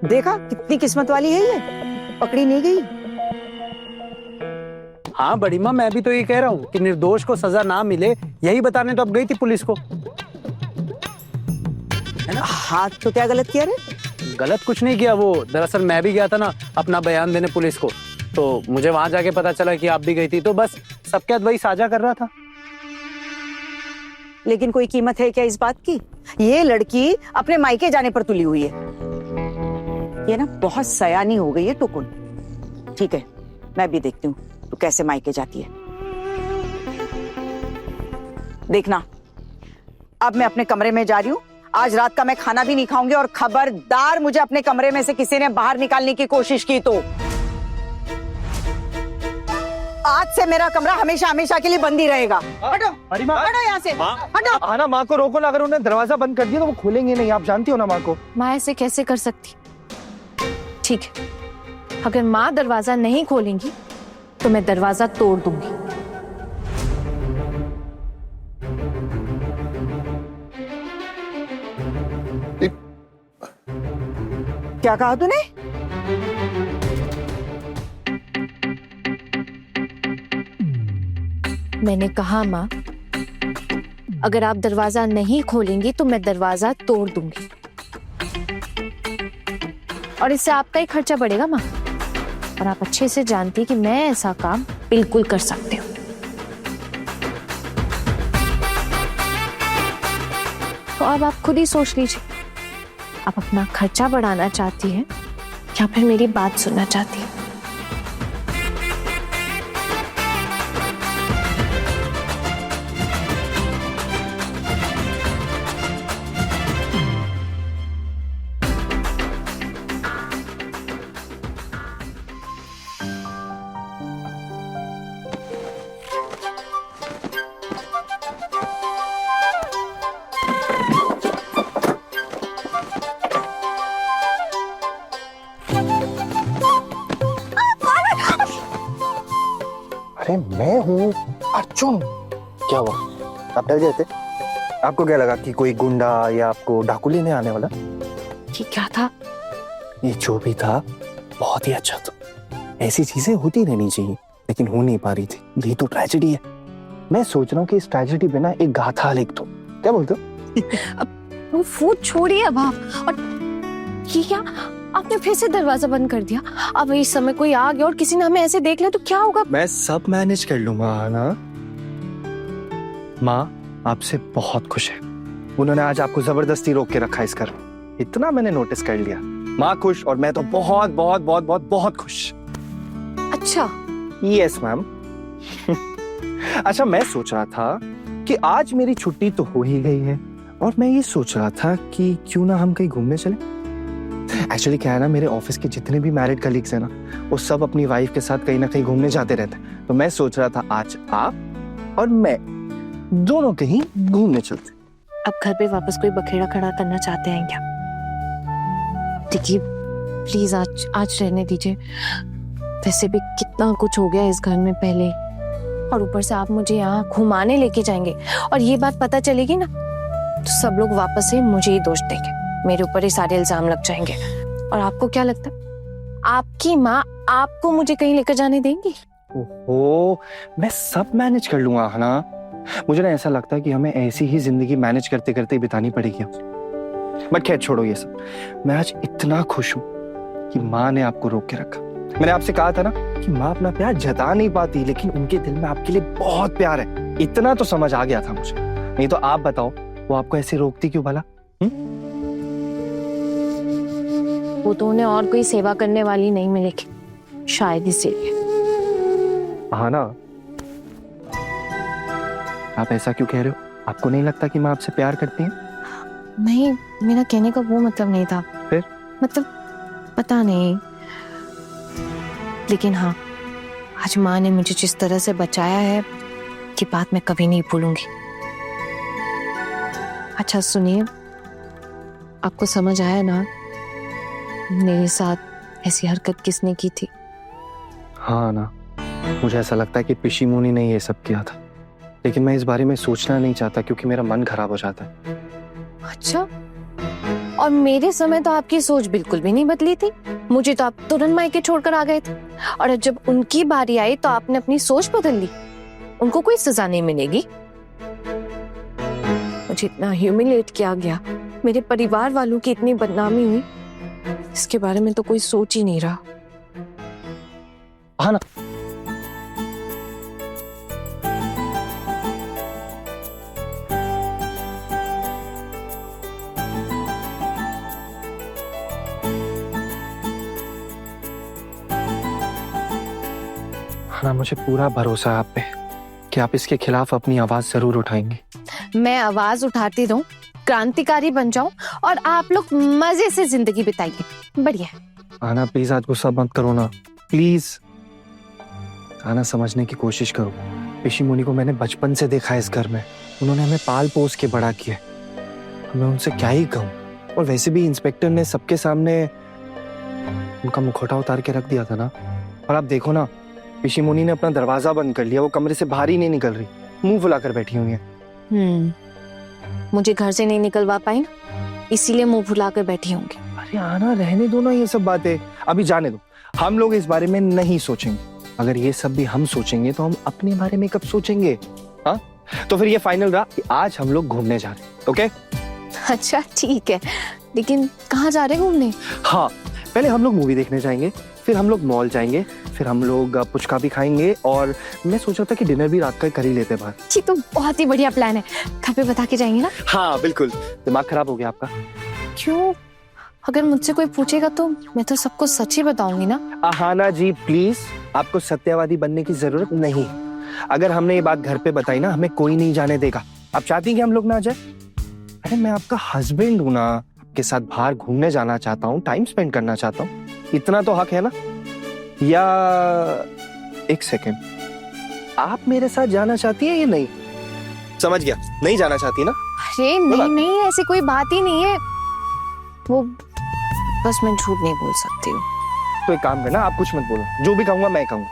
देखा कितनी किस्मत वाली है ये, पकड़ी नहीं गई। हाँ बड़ी माँ, मैं भी तो ये कह रहा हूँ कि निर्दोष को सजा ना मिले, यही बताने तो अब गई थी पुलिस को, है ना? हाँ तो क्या गलत किया रे? गलत कुछ नहीं किया। वो दरअसल मैं भी गया था ना अपना बयान देने पुलिस को, तो मुझे वहां जाके पता चला कि आप भी गई थी, तो बस सबके वही साझा कर रहा था। लेकिन कोई कीमत है क्या इस बात की? ये लड़की अपने मायके जाने पर तुली हुई है। ये ना बहुत सयानी हो गई है टुकुन। ठीक है, मैं भी देखती हूँ तू कैसे मायके जाती है। देखना, अब मैं अपने कमरे में जा रही हूँ। आज रात का मैं खाना भी नहीं खाऊंगी और खबरदार मुझे अपने कमरे में से किसी ने बाहर निकालने की कोशिश की तो आज से मेरा कमरा हमेशा हमेशा के लिए बंद ही रहेगा। हटो, हटो यहाँ से, हटो। आना, माँ को रोको ना, अगर उन्होंने दरवाजा बंद कर दिया तो वो खोलेंगे नहीं, आप जानती हो ना माँ को। माँ ऐसे कैसे कर सकती? ठीक है, अगर माँ दरवाजा नहीं खोलेंगी तो मैं दरवाजा तोड़ दूंगी। क्या कहा तूने? मैंने कहा माँ, अगर आप दरवाजा नहीं खोलेंगी तो मैं दरवाजा तोड़ दूंगी, और इससे आपका ही खर्चा बढ़ेगा माँ, और आप अच्छे से जानती हैं कि मैं ऐसा काम बिल्कुल कर सकती हूँ। तो अब आप खुद ही सोच लीजिए, आप अपना खर्चा बढ़ाना चाहती है या फिर मेरी बात सुनना चाहती है? अरे मैं हूँ अर्जुन। क्या हुआ, आप डर गए थे? आपको क्या लगा कि कोई गुंडा या आपको डाकू लेने आने वाला? ये क्या था? ये जो भी था बहुत ही अच्छा था। ऐसी चीजें होती रहनी चाहिए, लेकिन हो नहीं पा रही थी। यही तो ट्रेजेडी है। मैं सोच रहा हूँ कि इस ट्रेजेडी पे ना एक गाथा लिख दो। क्या बोलते हो? वो छोड़िए अब आप। और ये क्या, आपने फिर से दरवाजा बंद कर दिया? अब इस समय कोई आ गया और किसी ने हमें ऐसे देख लिया तो क्या होगा? मैं सब मैनेज कर लूंगा ना। माँ आपसे बहुत खुश है। उन्होंने आज आपको जबरदस्ती रोक के रखा इस घर में। इतना मैंने नोटिस कर लिया। माँ खुश और मैं तो बहुत बहुत बहुत बहुत बहुत खुश। अच्छा। Yes ma'am. अच्छा, मैं सोच रहा था कि आज मेरी छुट्टी तो हो ही गई है और मैं ये सोच रहा था कि क्यों ना हम कहीं घूमने चले। एक्चुअली क्या है ना, मेरे ऑफिस के जितने भी मैरिड कलीग्स हैं ना, वो सब अपनी वाइफ के साथ कहीं ना कहीं घूमने जाते रहते हैं। तो मैं सोच रहा था आज आप और मैं दोनों कहीं घूमने चलते। अब घर पे वापस कोई बखेड़ा खड़ा करना चाहते हैं क्या? देखिए प्लीज आज रहने दीजिए। वैसे भी कितना कुछ हो गया इस घर में पहले, और ऊपर से आप मुझे यहाँ घुमाने लेके जाएंगे और ये बात पता चलेगी ना तो सब लोग वापस से मुझे ही दोष देंगे, मेरे ऊपर ही सारे इल्जाम लग जाएंगे। और आपको क्या लगता है आपकी माँ आपको मुझे कहीं लेकर जाने देंगी? ओहो, मैं सब मैनेज कर लूंगा है ना। मुझे ना ऐसा लगता है कि हमें ऐसी ही जिंदगी मैनेज करते करते बितानी पड़ेगी। बट खैर छोड़ो ये सब। मैं आज इतना खुश हूँ कि माँ ने आपको रोक के रखा। मैंने आपसे कहा था ना कि माँ अपना प्यार जता नहीं पाती, लेकिन उनके दिल में आपके लिए बहुत प्यार है। इतना तो समझ आ गया था मुझे। नहीं तो आप बताओ, वो आपको ऐसे रोकती क्यों भला? वो तो उन्हें और कोई सेवा करने वाली नहीं मिलेगी, शायद इसीलिए। हाँ ना। आप ऐसा क्यों कह रहे हो? आपको नहीं लगता कि माँ आपसे प्यार करती है? नहीं, मेरा कहने का वो मतलब नहीं था। फिर? मतलब पता नहीं, लेकिन हाँ, आज माँ ने मुझे जिस तरह से बचाया है कि बात मैं कभी नहीं भूलूंगी। अच्छा सुनिए, आपको समझ आया ना मेरे साथ ऐसी हरकत किसने की थी? हाँ ना, मुझे ऐसा लगता है कि पिशी मुनी ने ये सब किया था, लेकिन मैं इस बारे में सोचना नहीं चाहता क्योंकि मेरा मन खराब हो जाता है। अच्छा, और मेरे समय तो आपकी सोच बिल्कुल भी नहीं बदली थी। मुझे तो आप तुरंत मायके छोड़कर आ गए थे, और जब उनकी बारी आई तो आपने अपनी सोच बदल ली। उनको कोई सजा नहीं मिलेगी। मुझे इतना ह्यूमिलेट किया गया, मेरे परिवार वालों की इतनी बदनामी हुई, इसके बारे में तो कोई सोच ही नहीं रहा। हाँ ना। हाँ, मुझे पूरा भरोसा है आप पे कि आप इसके खिलाफ अपनी आवाज जरूर उठाएंगे। मैं आवाज उठाती रहूं, क्रांतिकारी बन जाऊं और आप लोग मजे से जिंदगी बिताइए। बढ़िया। आना प्लीज, आज गुस्सा मत करो ना प्लीज। आना, समझने की कोशिश करो। पिशी मुनि को मैंने बचपन से देखा है इस घर में। उन्होंने हमें पाल पोस के बड़ा किया। मैं उनसे क्या ही कहूँ। और वैसे भी इंस्पेक्टर ने सबके सामने उनका मुखौटा उतार के रख दिया था ना। और आप देखो ना, पिशी मुनि ने अपना दरवाजा बंद कर लिया। वो कमरे से बाहर ही नहीं निकल रही, मुंह फुलाकर बैठी हुई है। मुझे घर से नहीं निकलवा पाई ना, इसीलिए मुंह फुलाकर बैठी होंगी। अरे आना, रहने दो ना ये सब बातें, अभी जाने दो। हम लोग इस बारे में नहीं सोचेंगे। अगर ये सब भी हम सोचेंगे तो हम अपने बारे में कब सोचेंगे? हाँ, तो फिर ये फाइनल रहा कि आज हम लोग घूमने जा रहे। ओके? अच्छा ठीक है, लेकिन कहाँ जा रहे घूमने? हाँ, पहले हम लोग मूवी देखने जाएंगे, फिर हम लोग मॉल जाएंगे, फिर हम लोग पुचका भी खाएंगे, और मैं सोच रहा था कि डिनर भी रात का कर ही लेते बाहर। ये तो बहुत ही बढ़िया प्लान है। घर पे बता के जाएंगे ना? हाँ बिल्कुल। दिमाग खराब हो गया आपका? क्यों? अगर मुझसे कोई पूछेगा तो मैं तो सबको सच ही बताऊंगी ना। आहाना जी प्लीज, आपको सत्यवादी बनने की जरूरत नहीं। अगर हमने ये बात घर पे बताई ना, हमें कोई नहीं जाने देगा। आप चाहती हैं कि हम लोग ना जाए? अरे मैं आपका हस्बैंड हूं ना, आपके साथ बाहर घूमने जाना चाहता हूँ, टाइम स्पेंड करना चाहता हूँ, इतना तो हक है ना। या एक सेकेंड, आप मेरे साथ जाना चाहती है या नहीं? समझ गया, नहीं जाना चाहती ना? अरे नहीं नहीं, ऐसी कोई बात ही नहीं है। वो बस मैं झूठ नहीं बोल सकती हूँ। तो एक काम करना, आप कुछ मत बोलो, जो भी कहूंगा मैं कहूंगा।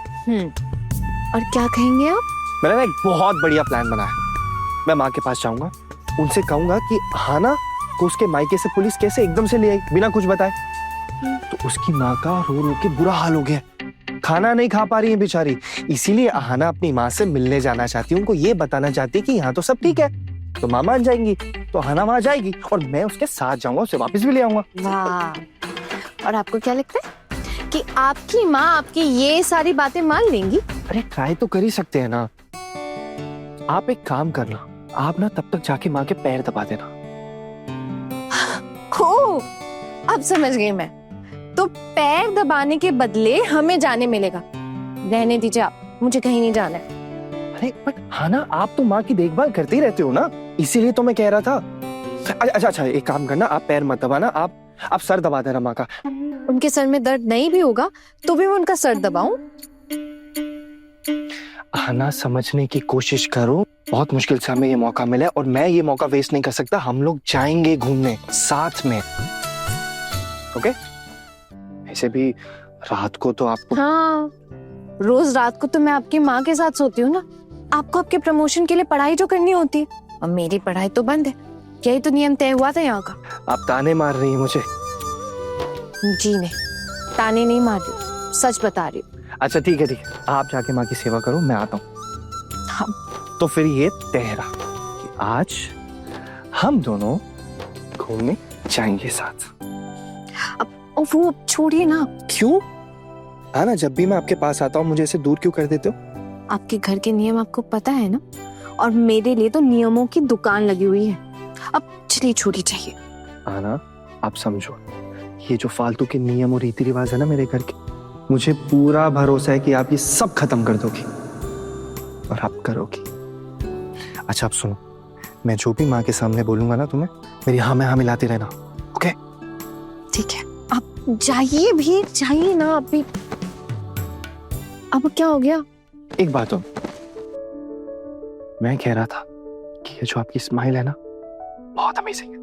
और क्या कहेंगे आप? मैंने ना एक बहुत बढ़िया प्लान बनाया। मैं माँ के पास जाऊंगा, उनसे कहूंगा कि आहाना को उसके मायके से पुलिस कैसे एकदम से ले आई बिना कुछ बताए। तो उसकी माँ का रो रो के बुरा हाल हो गया, खाना नहीं खा पा रही है बेचारी, इसीलिए आहाना अपनी माँ से मिलने जाना चाहती है, उनको ये बताना चाहती है कि यहाँ तो सब ठीक है। तो माँ मान जाएंगी, तो आहाना वहां जाएगी और मैं उसके साथ जाऊंगा, उसे वापस भी ले आऊंगा। वाह! और आपको क्या लगता है कि आपकी माँ आपकी ये सारी बातें मान लेंगी? अरे ट्राई तो कर ही सकते हैं ना। आप एक काम करना, आप ना तब तक जाके माँ के पैर दबा देना। हो, अब समझ गई मैं। तो पैर दबाने के बदले हमें जाने मिलेगा। रहने दीजिए आप, मुझे कहीं नहीं जाना है। अरे बट हाना, आप तो माँ की देखभाल करते ही रहते हो ना, इसीलिए तो मैं कह रहा था। अच्छा, एक काम करना, आप पैर मत दबाना, आप सर दबा देना माँ का। उनके सर में दर्द नहीं भी होगा तो भी मैं उनका सर दबाऊं? हाना समझने की कोशिश करो, बहुत मुश्किल से हमें ये मौका मिला है और मैं ये मौका वेस्ट नहीं कर सकता। हम लोग जाएंगे घूमने साथ में, ओके? ऐसे भी रात को तो आपको, हाँ, रोज रात को तो मैं आपकी माँ के साथ सोती हूँ ना। आपको आपके प्रमोशन के लिए पढ़ाई जो करनी होती है, और मेरी पढ़ाई तो बंद है। यही तो नियम तय हुआ था यहाँ का। आप ताने मार रही हैं मुझे? जी नहीं, ताने नहीं मार रही, सच बता रही हूँ। अच्छा ठीक है, आप जाके माँ की सेवा करो, मैं आता हूँ। हाँ। तो फिर ये तय रहा कि आज हम दोनों घूमने जाएंगे साथ। अब वो छोड़िए ना। क्यों? ना जब भी मैं आपके पास आता हूँ मुझे ऐसे दूर क्यों कर देते हो? आपके घर के नियम आपको पता है ना, और मेरे लिए तो नियमों की दुकान लगी हुई है। अब चलिए, छोड़ी चाहिए। आना, आप समझो, ये जो फालतू के नियम और रीति रिवाज है ना मेरे घर के, मुझे पूरा भरोसा है कि आप ये सब खत्म कर दोगी और आप करोगी। अच्छा आप सुनो, मैं जो भी माँ के सामने बोलूंगा ना तुम्हें, मेरी हाँ में हाँ मिलाती रहना, ओके? ठीक है, आप जाइए भी, जाइए ना आप भी। अब क्या हो गया? एक बात हो, मैं कह रहा था कि ये जो आपकी स्माइल है ना, बहुत अमेजिंग है।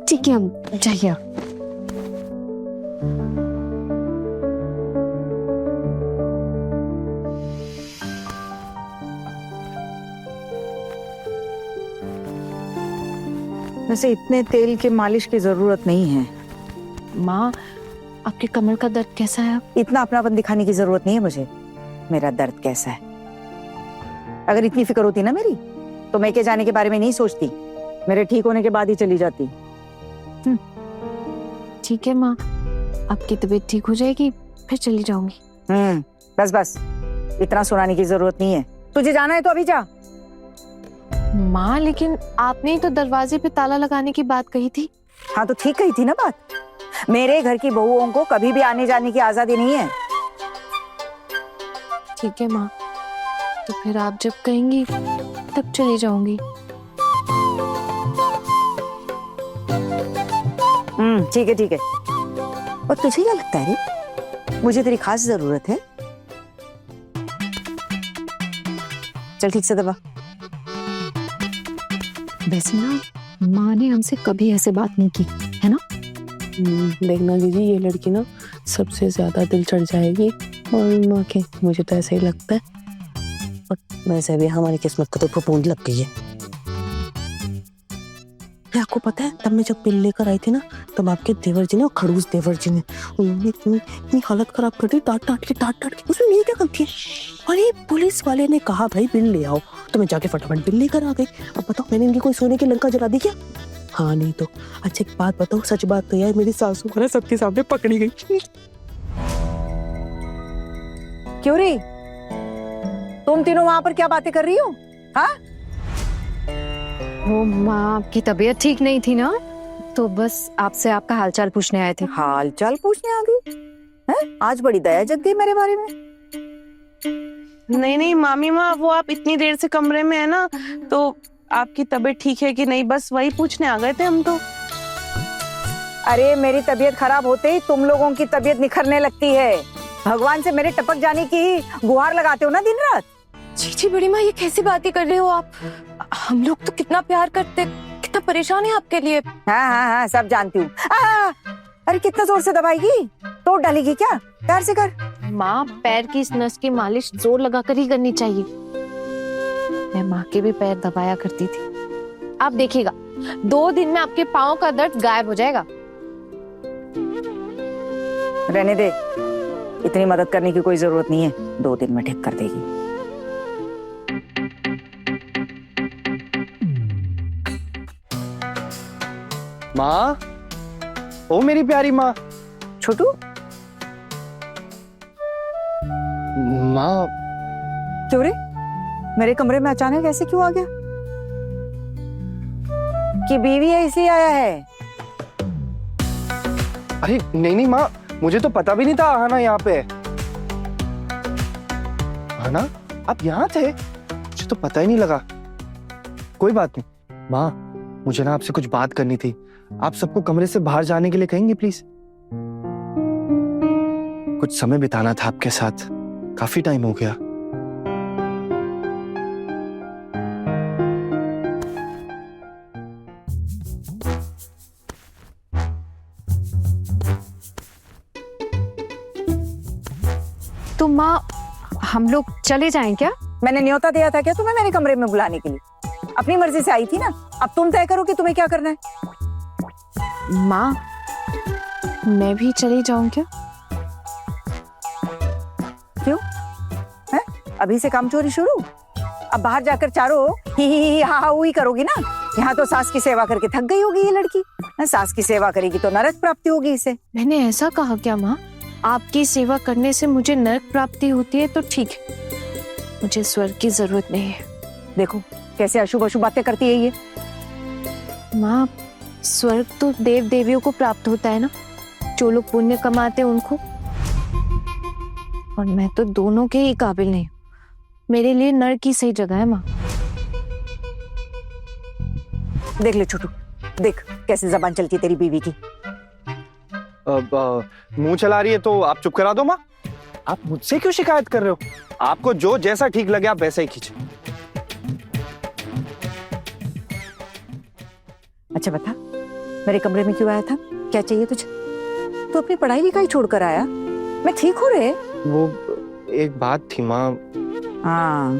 ठीक है, अब जाइए आप। वैसे इतने तेल के मालिश की जरूरत नहीं है। माँ, आपके कमर का दर्द कैसा है? इतना अपनापन दिखाने की जरूरत नहीं है मुझे, मेरा दर्द कैसा है। अगर इतनी फिक्र होती ना मेरी, तो मैं के जाने के बारे में नहीं सोचती, मेरे ठीक होने के बाद ही चली जाती। ठीक है माँ, आपकी तबीयत ठीक हो जाएगी फिर चली जाऊंगी। बस इतना सुनाने की जरूरत नहीं है। तुझे जाना है तो अभी जा। माँ, लेकिन आपने ही तो दरवाजे पे ताला लगाने की बात कही थी। हाँ तो ठीक कही थी ना बात। मेरे घर की बहुओं को कभी भी आने जाने की आजादी नहीं है। ठीक है माँ, तो फिर आप जब कहेंगी तब चली जाऊंगी। ठीक है। और तुझे क्या लगता है रे, मुझे तेरी खास जरूरत है? चल ठीक से दबा। वैसे ना माँ ने हमसे कभी ऐसे बात नहीं की है ना। देखना दीदी, ये लड़की ना सबसे ज्यादा दिल चढ़ जाएगी और माँ के, मुझे तो ऐसा ही लगता है। और वैसे भी हमारी किस्मत को तो फफूंद लग गई है। आपको पता है, तब मैं जब पिल लेकर आई थी ना, तब आपके देवर जी ने और खड़ूस देवर जी ने उन्होंने इतनी हालत खराब कर दी, डांट डांट के। उसमें मेरी क्या गलती है? अरे पुलिस वाले ने कहा भाई बिल ले आओ, तो मैं जाके फटाफट बिल लेकर आ गई। अब बताओ, मैंने इनकी कोई सोने की लंका जला दी क्या? हाँ नहीं तो। अच्छा एक बात बताओ, सच बात तो यार, मेरी सासू को ना सबके सामने पकड़ी गई। क्यों रे, तुम तीनों वहां पर क्या बातें कर रही हो? हाँ, वो माँ आपकी तबीयत ठीक नहीं थी ना, तो बस आपसे आपका हालचाल पूछने आए थे। हालचाल पूछने आ गई हैं? आज बड़ी दया जग गई मेरे बारे में। नहीं मामी माँ, वो आप इतनी देर से कमरे में है ना, तो आपकी तबीयत ठीक है कि नहीं, बस वही पूछने आ गए थे हम तो। अरे मेरी तबीयत खराब होते ही तुम लोगों की तबीयत निखरने लगती है। भगवान से मेरे टपक जाने की ही गुहार लगाते हो ना दिन रात। जी बड़ी माँ, ये कैसी बातें कर रहे हो आप? हम लोग तो कितना प्यार करते, कितना परेशान है आपके लिए। हाँ, सब जानती हूँ। अरे कितना जोर से दबाएगी, तोड़ डालेगी क्या? प्यार से कर। माँ, पैर की इस नस की मालिश जोर लगाकर ही करनी चाहिए। मैं माँ के भी पैर दबाया करती थी। आप देखिएगा 2 दिन में आपके पाँव का दर्द गायब हो जाएगा। रहने दे, इतनी मदद करने की कोई जरूरत नहीं है, 2 दिन में ठीक कर देगी। माँ, ओ मेरी प्यारी माँ। छोटू, माँ, क्यों रे, मेरे कमरे में अचानक ऐसे क्यों आ गया? कि बीवी है इसलिए आया है? अरे नहीं माँ, मुझे तो पता भी नहीं था आहाना यहाँ पे है। आहाना, आप यहाँ थे? मुझे तो पता ही नहीं लगा। कोई बात नहीं माँ, मुझे ना आपसे कुछ बात करनी थी। आप सबको कमरे से बाहर जाने के लिए कहेंगे प्लीज? कुछ समय बिताना था आपके साथ, काफी टाइम हो गया। तो माँ, हम लोग चले जाएं क्या? मैंने न्योता दिया था क्या तुम्हें मेरे कमरे में बुलाने के लिए? अपनी मर्जी से आई थी ना, अब तुम तय करो कि तुम्हें क्या करना है। माँ, मैं भी चली जाऊं क्या? क्यों है? अभी से काम चोरी शुरू? अब बाहर जाकर चारों ही हा ही करोगी ना। यहाँ तो सास की सेवा करके थक गई होगी ये लड़की। सास की सेवा करेगी तो नरक प्राप्ति होगी इसे। मैंने ऐसा कहा क्या माँ? आपकी सेवा करने से मुझे नरक प्राप्ति होती है तो ठीक है, मुझे स्वर्ग की जरूरत नहीं है। देखो कैसे अशुभ अशुभ बातें करती है ये। माँ, स्वर्ग तो देव देवियों को प्राप्त होता है ना, जो लोग पुण्य कमाते हैं उनको, और मैं तो दोनों के ही काबिल नहीं हूँ। मेरे लिए नरक ही सही जगह है माँ। देख ले छोटू, देख कैसे जबान चलती है तेरी बीवी की। मुंह चला रही है तो आप चुप करा दो माँ। आप मुझसे क्यों शिकायत कर रहे हो? आपको जो जैसा ठीक लगे आप वैसा ही खींचे। अच्छा बता, मेरे कमरे में क्यों आया था? क्या चाहिए तुझे? तू अपनी पढ़ाई लिखाई छोड़कर आया? मैं ठीक हो रहे? वो एक बात थी माँ। हाँ,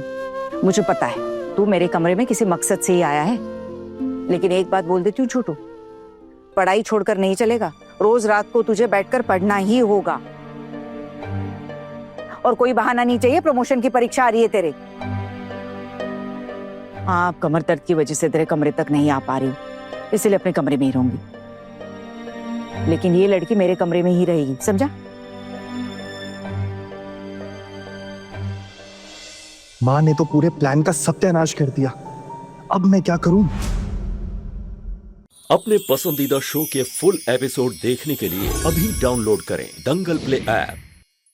मुझे पता है तू मेरे कमरे में किसी मकसद से ही आया है, लेकिन एक बात बोल देती हूँ छोटू, पढ़ाई छोड़कर नहीं चलेगा। रोज रात को तुझे बैठकर पढ़ना ही होगा, और कोई बहाना नहीं चाहिए। प्रमोशन की परीक्षा आ रही है तेरे। आप कमर दर्द की वजह से तेरे कमरे तक नहीं आ पा रही, इसलिए अपने कमरे में ही रहूंगी, लेकिन ये लड़की मेरे कमरे में ही रहेगी, समझा? माँ ने तो पूरे प्लान का सत्यानाश कर दिया, अब मैं क्या करूं? अपने पसंदीदा शो के फुल एपिसोड देखने के लिए अभी डाउनलोड करें दंगल प्ले ऐप।